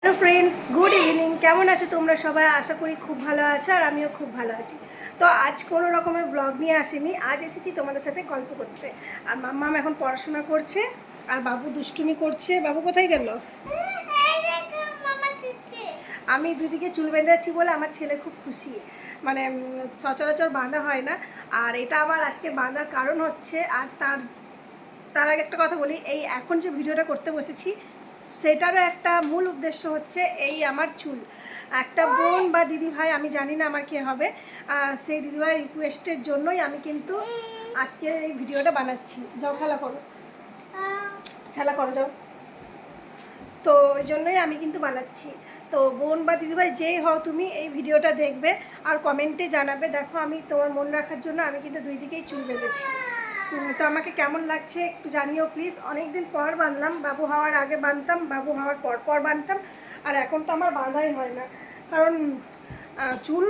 Hello friends, good evening. কেমন আছো তোমরা সবাই? আশা করি খুব ভালো আছো, আর আমিও খুব ভালো আছি। তো আজ কোনো রকমের ব্লগ নিয়ে আসিনি, আজ এসেছি তোমাদের সাথে গল্প করতে। আর মাম্মাম এখন পড়াশোনা করছে, আর বাবু দুষ্টুমি করছে। বাবু কোথায় গেল? আমি দুদিকে চুল বেঁধেছি বলে আমার ছেলে খুব খুশি। মানে সচরাচর বাঁধা হয় না, আর এটা আবার আজকে বাঁধার কারণ হচ্ছে, আর তার আগে একটা কথা বলি, এই এখন যে ভিডিওটা করতে বসেছি সেটারও একটা মূল উদ্দেশ্য হচ্ছে এই আমার চুল। একটা বোন বা দিদি ভাই, আমি জানি না আমার কে হবে, সেই দিদিভাই রিকোয়েস্টের জন্যই আমি কিন্তু আজকে এই ভিডিওটা বানাচ্ছি। যাও খেলা করো, খেলা করো যাও। তো ওই জন্যই আমি কিন্তু বানাচ্ছি। তো বোন বা দিদিভাই যেই হও, তুমি এই ভিডিওটা দেখবে আর কমেন্টে জানাবে। দেখো, আমি তোমার মন রাখার জন্য আমি কিন্তু দুই দিকেই চুল বেঁধেছি। তো আমাকে কেমন লাগছে একটু জানিও প্লিজ। অনেক দিন পর বাঁধলাম, বাবু হওয়ার আগে বাঁধতাম, বাবু হওয়ার পর পর বাঁধতাম, আর এখন তো আমার বাঁধাই হয় না। কারণ চুল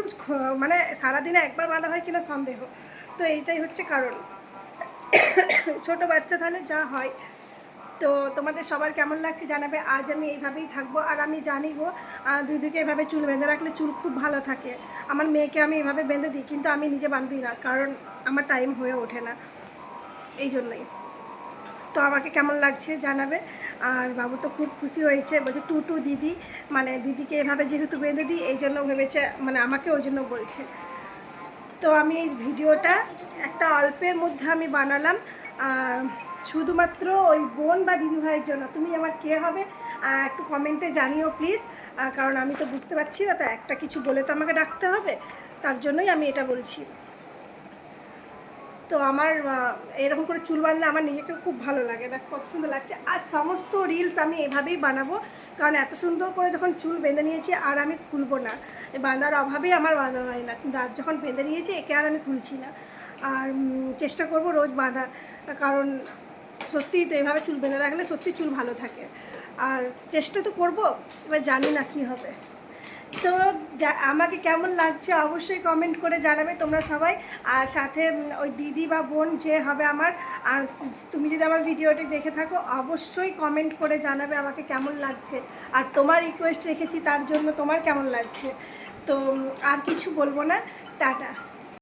মানে সারাদিনে একবার বাঁধা হয় কিনা সন্দেহ। তো এইটাই হচ্ছে কারণ। ছোট বাচ্চা তাহলে যা হয়। তো তোমাদের সবার কেমন লাগছে জানাবে। আজ আমি এইভাবেই থাকবো, আর আমি জানি গো, দুই দিকে এভাবে চুল বেঁধে রাখলে চুল খুব ভালো থাকে। আমার মেয়েকে আমি এভাবে বেঁধে দিই, কিন্তু আমি নিজে বাঁধি না, কারণ আমার টাইম হয়ে ওঠে না, এই জন্যই। তো আমাকে কেমন লাগছে জানাবে। আর বাবু তো খুব খুশি হয়েছে, বলছে টু টু দিদি, মানে দিদিকে এভাবে যেহেতু বেঁধে দিই এই জন্য ভেবেছে, মানে আমাকে ওই জন্য বলছে। তো আমি এই ভিডিওটা একটা অল্পের মধ্যে আমি বানালাম, শুধুমাত্র ওই বোন বা দিদিভাইয়ের জন্য। তুমি আমার কে হবে একটু কমেন্টে জানিও প্লিজ, কারণ আমি তো বুঝতে পারছি না, তো একটা কিছু বলে তো আমাকে ডাকতে হবে, তার জন্যই আমি এটা বলছি। তো আমার এরকম করে চুল বাঁধলে আমার নিজেকেও খুব ভালো লাগে, দেখ কত সুন্দর লাগছে। আর সমস্ত রিলস আমি এভাবেই বানাবো, কারণ এত সুন্দর করে যখন চুল বেঁধে নিয়েছি আর আমি খুলবো না। বাঁধার অভাবেই আমার বাঁধা হয় না, কিন্তু আজ যখন বেঁধে নিয়েছি একে আর আমি খুলছি না। আর চেষ্টা করব রোজ বাঁধার, কারণ সত্যিই তো এভাবে চুল বেঁধে রাখলে সত্যি চুল ভালো থাকে। আর চেষ্টা তো করব, এবার জানি না কি হবে। তো আমাকে কেমন লাগছে অবশ্যই কমেন্ট করে জানাবে তোমরা সবাই। আর সাথে ওই দিদি বা বোন যে হবে আমার, আর তুমি যদি আমার ভিডিওটি দেখে থাকো অবশ্যই কমেন্ট করে জানাবে আমাকে কেমন লাগছে। আর তোমার রিকোয়েস্ট রেখেছি তার জন্য তোমার কেমন লাগছে। তো আর কিছু বলবো না, টাটা।